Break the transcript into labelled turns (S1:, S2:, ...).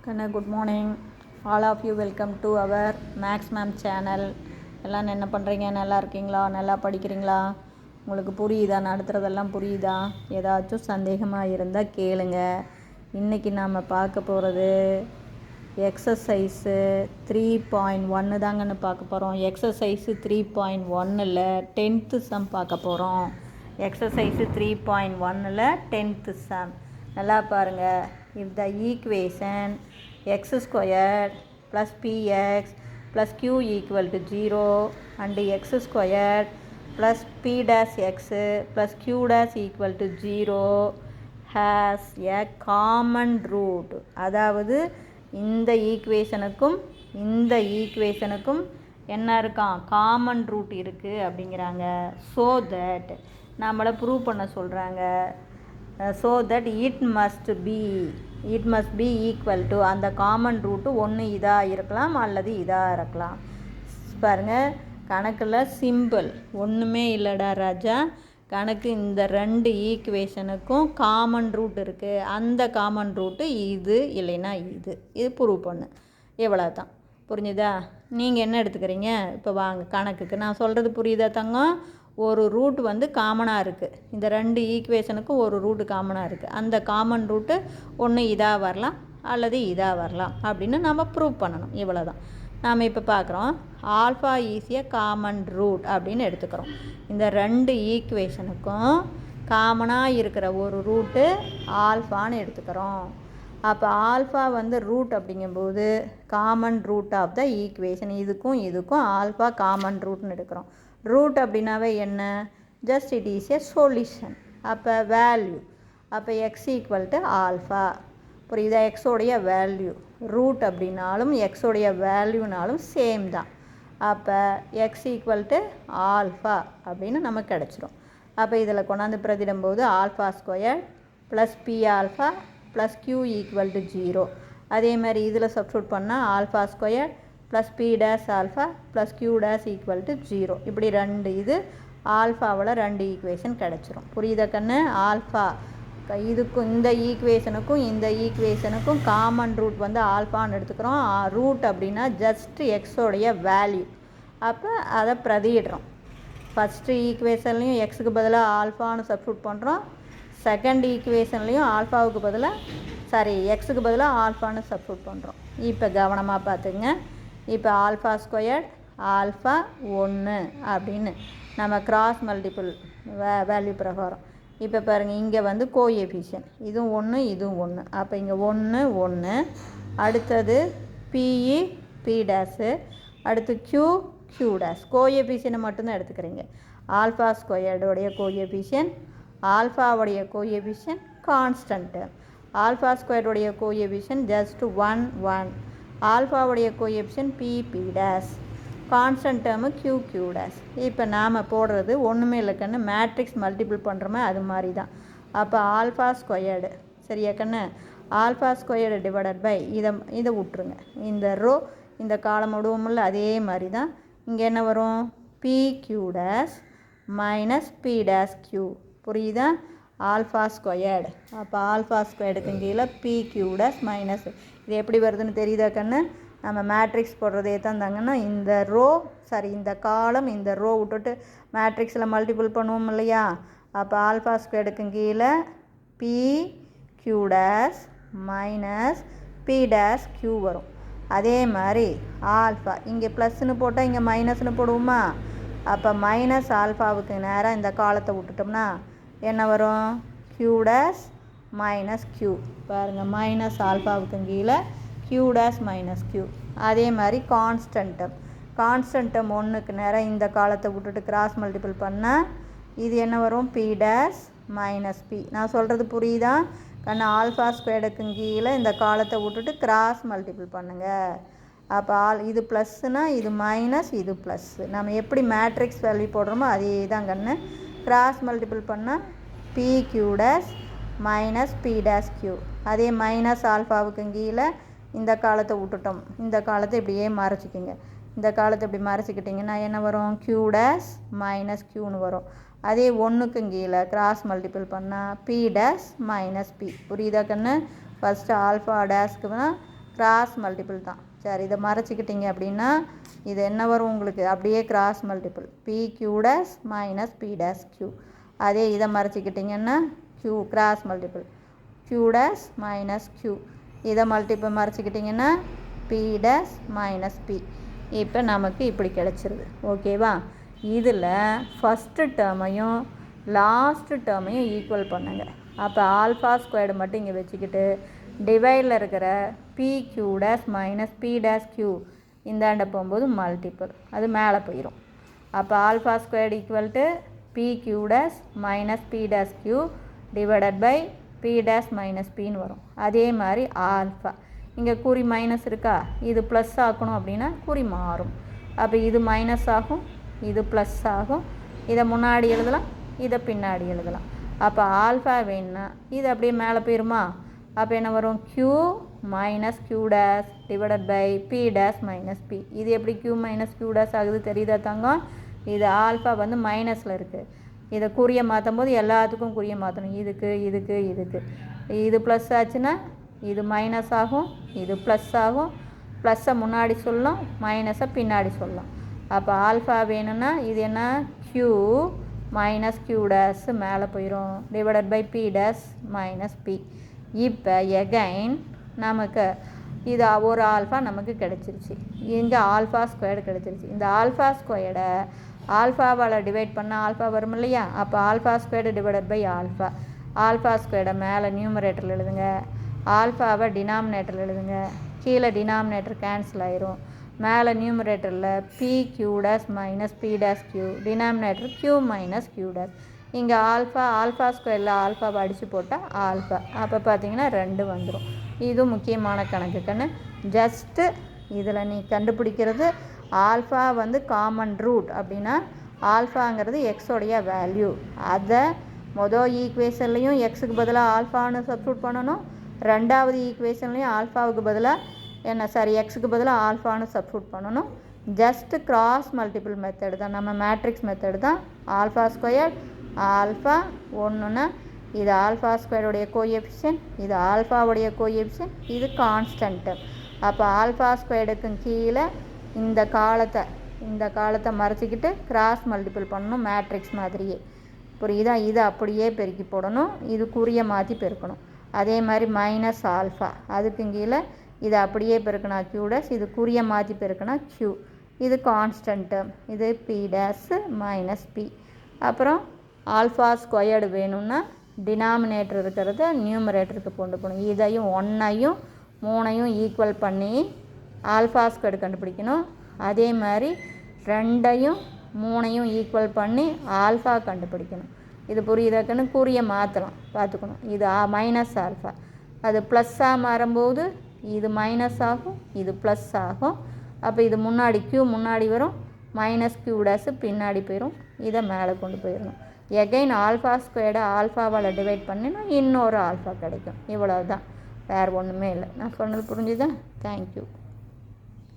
S1: Kanna, good morning. All of you welcome to our Max Ma'am channel. எல்லாம் என்ன பண்ணுறீங்க? நல்லா இருக்கீங்களா? நல்லா படிக்கிறீங்களா? உங்களுக்கு புரியுதா? நடத்துகிறதெல்லாம் புரியுதா? ஏதாச்சும் சந்தேகமாக இருந்தால் கேளுங்க. இன்றைக்கி நாம் பார்க்க போகிறது எக்ஸசைஸு 3.1 தாங்கன்னு பார்க்க போகிறோம். எக்ஸசைஸு 3.1ல் 10th சம் பார்க்க போகிறோம். எக்ஸசைஸு 3.1ல் 10th சம் நல்லா பாருங்கள். If the equation x squared plus px plus q equal to 0 and x squared plus p dash x plus q dash equal to 0 has a common root. அதாவது இந்த ஈக்குவேஷனுக்கும் இந்த ஈக்குவேஷனுக்கும் என்ன இருக்கான்? Common root இருக்குது அப்படிங்கிறாங்க. So that நம்மளை prove பண்ண சொல்கிறாங்க. So that it must be equal to அந்த காமன் ரூட்டு ஒன்று இதாக இருக்கலாம் அல்லது இதாக இருக்கலாம். பாருங்கள், கணக்கில் சிம்பிள் ஒன்றுமே இல்லைடா ராஜா. கணக்கு இந்த ரெண்டு ஈக்குவேஷனுக்கும் காமன் ரூட் இருக்குது. அந்த காமன் ரூட்டு இது இல்லைன்னா இது ப்ரூவ் பண்ணு. எவ்வளோ தான். புரிஞ்சுதா? நீங்கள் என்ன எடுத்துக்கிறீங்க? இப்போ வாங்க கணக்குக்கு. நான் சொல்கிறது புரியுதா தங்கம்? ஒரு ரூட் வந்து காமனாக இருக்குது. இந்த ரெண்டு ஈக்குவேஷனுக்கும் ஒரு ரூட்டு காமனாக இருக்குது. அந்த காமன் ரூட்டு ஒன்று இதாக வரலாம் அல்லது இதாக வரலாம் அப்படின்னு நம்ம ப்ரூவ் பண்ணணும். இவ்வளோ தான். நாம் இப்போ பார்க்குறோம் ஆல்ஃபா ஈஸியாக காமன் ரூட் அப்படின்னு எடுத்துக்கிறோம். இந்த ரெண்டு ஈக்குவேஷனுக்கும் காமனாக இருக்கிற ஒரு ரூட்டு ஆல்ஃபான்னு எடுத்துக்கிறோம். அப்போ ஆல்ஃபா வந்து ரூட் அப்படிங்கும்போது common root of the equation. இதுக்கும் ஆல்ஃபா காமன் ரூட்னு எடுக்கிறோம். ரூட் அப்படின்னாவே என்ன? Just it is a solution. அப்போ வேல்யூ, அப்போ எக்ஸ் ஈக்குவல் டு ஆல்ஃபா. புரியுதா? எக்ஸோடைய வேல்யூ. ரூட் அப்படின்னாலும் எக்ஸோடைய வேல்யூனாலும் சேம் தான். அப்போ எக்ஸ் ஈக்குவல் டு ஆல்ஃபா அப்படின்னு நமக்கு கிடச்சிரும். அப்போ இதில் கொண்டாந்து பிரதிடும்போது alpha square plus P alpha plus Q equal to 0. அதே மாதிரி இதில் சப்ஸ்டியூட் பண்ணால் alpha square plus P dash alpha plus Q dash equal to 0. இப்படி ரெண்டு ஆல்ஃபாவில் ரெண்டு ஈக்குவேஷன் கிடச்சிரும். புரியுதா கண்ணு? ஆல்ஃபா இதுக்கும் இந்த ஈக்குவேஷனுக்கும் காமன் ரூட் வந்து ஆல்ஃபான்னு எடுத்துக்கிறோம். ரூட் அப்படின்னா ஜஸ்ட் எக்ஸோடைய வேல்யூ. அப்போ அதை பிரதியிடுறோம். ஃபஸ்ட்டு ஈக்குவேஷன்லேயும் எக்ஸுக்கு பதிலாக ஆல்ஃபான்னு சப்ஸ்டியூட் பண்ணுறோம். செகண்ட் ஈக்குவேஷன்லேயும் ஆல்ஃபாவுக்கு பதிலாக எக்ஸுக்கு பதிலாக ஆல்ஃபான்னு சப்ஸ்டியூட் பண்ணுறோம். இப்போ கவனமாக பார்த்துங்க. இப்போ ஆல்ஃபா ஸ்கொயர் ஆல்ஃபா 1 அப்படின்னு நம்ம கிராஸ் மல்டிபிள் வேல்யூ பிரகாரம். இப்போ பாருங்கள், இங்கே வந்து கோஎஃபிஷியன்ட் இதுவும் 1 இதுவும் 1. அப்போ இங்கே 1 1. அடுத்தது பிஇ பி டேஸு, அடுத்து க்யூ டேஸ். கோஎஃபிஷியன்ட்டை மட்டும்தான் எடுத்துக்கிறீங்க. ஆல்ஃபா ஸ்கொயர்டோடைய கோஎஃபிஷியன்ட், ஆல்ஃபாவுடைய கோஎஃபிஷியன்ட் கான்ஸ்டன்ட்டு. ஆல்ஃபா ஸ்கொயருடைய கோஎஃபிஷியன்ட் ஜஸ்ட் 1 1. ஆல்ஃபாவுடைய coefficient P dash, constant term Q dash. இப்போ நாம் போடுறது ஒன்றுமே இல்லை கண்ணு, மேட்ரிக்ஸ் மல்டிபிள் பண்ணுறோமே அது மாதிரி தான். அப்போ ஆல்ஃபா ஸ்கொயர்டு, சரியா கண்ணு? ஆல்ஃபா ஸ்கொயர்டு டிவைடட் பை இதை விட்ருங்க. இந்த ரோ இந்த காலம் விடுவோம்ல, அதே மாதிரி தான் இங்கே என்ன வரும்? P Q dash minus B dash Q. புரியுதா? Alpha squared. அப்போ ஆல்ஃபா ஸ்கொயர்டுக்கு கீழே பி க்யூ டேஸ் மைனஸ். இது எப்படி வருதுன்னு தெரியுதா கண்ணு? நம்ம மேட்ரிக்ஸ் போடுறதே தான் தாங்கன்னா இந்த இந்த காலம் இந்த ரோ விட்டுட்டு மேட்ரிக்ஸில் மல்டிபிள் பண்ணுவோம் இல்லையா? அப்போ ஆல்ஃபா ஸ்கொயர்டுக்கு கீழே B Q dash minus B dash q வரும். அதே மாதிரி ஆல்ஃபா இங்கே ப்ளஸ்ன்னு போட்டால் இங்கே மைனஸ்னு போடுவோமா? அப்போ மைனஸ் ஆல்ஃபாவுக்கு நேராக இந்த காலத்தை விட்டுட்டோம்னா என்ன வரும்? Q dash minus Q. பாருங்கள், மைனஸ் ஆல்ஃபாவுக்கு கீழே க்யூ டேஸ் மைனஸ் க்யூ. அதே மாதிரி கான்ஸ்டன்ட்டம் 1க்கு நேரம் இந்த காலத்தை விட்டுட்டு கிராஸ் மல்டிபிள் பண்ணால் இது என்ன வரும்? B dash minus b. நான் சொல்கிறது புரியுதா கண்ணா? ஆல்ஃபா ஸ்கொயர்டுக்கு கீழே இந்த காலத்தை விட்டுட்டு கிராஸ் மல்டிபிள் பண்ணுங்கள். அப்போ இது ப்ளஸ்ஸுனா இது மைனஸ், இது ப்ளஸ்ஸு. நம்ம எப்படி மேட்ரிக்ஸ் வேல்யூ போடுறோமோ அதே தான் கண்ணு. கிராஸ் மல்டிபிள் பண்ணால் b Q dash minus B dash q. அதே மைனஸ் ஆல்ஃபாவுக்கு கீழே இந்த காலத்தை விட்டுட்டோம். இந்த காலத்தை இப்படியே மறைச்சிக்கிங்க. இந்த காலத்தை இப்படி மறைச்சிக்கிட்டிங்கன்னா என்ன வரும்? க்யூ டேஸ் மைனஸ் க்யூன்னு வரும். அதே 1க்கு கீழே கிராஸ் மல்டிபிள் பண்ணால் பி டேஸ் மைனஸ் பி. புரியுதா கண்ணு? ஃபஸ்ட்டு ஆல்ஃபா டேஸ்க்கு கிராஸ் மல்டிபிள் தான். சரி, இதை மறைச்சிக்கிட்டிங்க அப்படின்னா இது என்ன வரும் உங்களுக்கு? அப்படியே cross multiple p q dash minus B dash q. அதே இதை மறைச்சிக்கிட்டிங்கன்னா q cross multiple q dash minus q. இதை மறைச்சிக்கிட்டிங்கன்னா பி டேஸ் மைனஸ் பி. இப்போ நமக்கு இப்படி கிடச்சிருது. ஓகேவா? இதில் ஃபஸ்ட்டு டேர்மையும் லாஸ்ட்டு டேர்மையும் ஈக்குவல் பண்ணுங்க. அப்போ ஆல்ஃபா ஸ்கொயர்டு மட்டும் இங்கே வச்சுக்கிட்டு டிவைடில் இருக்கிற p q dash minus B dash q இந்தாண்ட போகும்போது மல்டிபிள், அது மேலே போயிடும். அப்போ alpha squared equal to p q dash minus B dash q divided by B dash minus பின்னு வரும். அதே மாதிரி ஆல்ஃபா இங்கே குறி மைனஸ் இருக்கா, இது ப்ளஸ் ஆக்கணும் அப்படின்னா குறி மாறும். அப்போ இது மைனஸ் ஆகும், இது ப்ளஸ் ஆகும். இதை முன்னாடி எழுதலாம், இதை பின்னாடி எழுதலாம். அப்போ ஆல்ஃபா வேணும்னா இது அப்படியே மேலே போயிருமா? அப்போ என்ன வரும்? Q minus q dash divided by B dash minus b. இது எப்படி க்யூ மைனஸ் க்யூ டேஸ் ஆகுது தெரியுதா தங்கம்? இது ஆல்ஃபா வந்து மைனஸில் இருக்குது. இதை குறியை மாற்றும் போது எல்லாத்துக்கும் குறியை மாற்றணும். இதுக்கு இதுக்கு இதுக்கு. இது ப்ளஸ் ஆச்சுன்னா இது மைனஸ் ஆகும், இது ப்ளஸ் ஆகும். ப்ளஸ்ஸை முன்னாடி சொல்லலாம், மைனஸை பின்னாடி சொல்லலாம். அப்போ ஆல்ஃபா வேணும்னா இது என்ன? க்யூ மைனஸ் க்யூ டேஸ் மேலே போயிடும் divided by B dash minus B. இப்போ எகைன் நமக்கு இது ஒரு ஆல்ஃபா நமக்கு கிடச்சிருச்சு. இங்கே ஆல்ஃபா ஸ்கொயர்டு கிடச்சிருச்சு. இந்த ஆல்ஃபா ஸ்கொயர்டை ஆல்ஃபாவால் டிவைட் பண்ணால் ஆல்ஃபா வரும் இல்லையா? அப்போ alpha squared divided by alpha. Alpha ஸ்கொயர்டை மேலே நியூமரேட்டரில் எழுதுங்க, ஆல்ஃபாவை டினாமினேட்டரில் எழுதுங்க. கீழே டினாமினேட்டர் கேன்சல் ஆயிரும். மேலே நியூமரேட்டரில் p q dash minus B dash q, denominator q minus q dash. இங்கே ஆல்ஃபா ஸ்கொயரில் ஆல்ஃபாவை அடித்து போட்டால் ஆல்ஃபா. அப்போ பார்த்தீங்கன்னா 2 வந்துடும். இது முக்கியமான கணக்கு கண்ணு. ஜஸ்ட்டு இதில் நீ கண்டுபிடிக்கிறது ஆல்ஃபா வந்து காமன் ரூட் அப்படின்னா ஆல்ஃபாங்கிறது எக்ஸோடைய வேல்யூ. அதை மொதல் ஈக்குவேஷன்லேயும் எக்ஸுக்கு பதிலாக ஆல்ஃபான்னு சப்ஸ்டிட்யூட் பண்ணணும். ரெண்டாவது ஈக்குவேஷன்லேயும் ஆல்ஃபாவுக்கு பதிலாக எக்ஸுக்கு பதிலாக ஆல்ஃபான்னு சப்ஸ்டிட்யூட் பண்ணணும். ஜஸ்ட்டு கிராஸ் மல்டிபிள் மெத்தடு தான், நம்ம மேட்ரிக்ஸ் மெத்தடு தான். ஆல்ஃபா ஸ்கொயர் ஆல்ஃபா ஒன்றுன்னா இது ஆல்ஃபா ஸ்கொயருடைய கோஎஃபிஷியன்ட், இது ஆல்ஃபாவுடைய கோஎஃபிஷியன்ட், இது கான்ஸ்டன்ட்டு. அப்போ ஆல்ஃபா ஸ்கொயர்டுக்கு கீழே இந்த காலத்தை மறைச்சிக்கிட்டு கிராஸ் மல்டிபிள் பண்ணணும் மேட்ரிக்ஸ் மாதிரியே. புரியுதா? இதை அப்படியே பெருக்கி போடணும், இது குறியை மாற்றி பெருக்கணும். அதே மாதிரி மைனஸ் ஆல்ஃபா அதுக்கு கீழே இதை அப்படியே பெருக்கினா க்யூ டேஸ், இது குறியை மாற்றி பெருக்கினா க்யூ, இது கான்ஸ்டன்ட்டு, இது பி டேஸ் மைனஸ் பி. அப்புறம் ஆல்ஃபா ஸ்கொயர்டு வேணும்னா டினாமினேட்டர் இருக்கிறத நியூமரேட்டருக்கு கொண்டு போகணும். இதையும் 1ஐயும் 3ஐயும் ஈக்குவல் பண்ணி ஆல்ஃபா ஸ்கொயர்டு கண்டுபிடிக்கணும். அதே மாதிரி 2ஐயும் 3ஐயும் ஈக்குவல் பண்ணி ஆல்ஃபா கண்டுபிடிக்கணும். இது புரியுதாக்குன்னு குறியை மாற்றலாம், பார்த்துக்கணும். இது மைனஸ் ஆல்ஃபா, அது ப்ளஸ்ஸாக மாறும்போது இது மைனஸ் ஆகும், இது ப்ளஸ் ஆகும். அப்போ இது முன்னாடி க்யூ முன்னாடி வரும், மைனஸ் க்யூ டேஸு பின்னாடி போயிடும். இதை மேலே கொண்டு போயிடணும். எகைன் ஆல்ஃபா ஸ்கொயர்டை ஆல்ஃபாவால் டிவைட் பண்ணினா இன்னொரு ஆல்ஃபா கிடைக்கும். இவ்வளோ தான், வேறு ஒன்றுமே இல்லை. நான் சொன்னது புரிஞ்சுதா? தேங்க்யூ.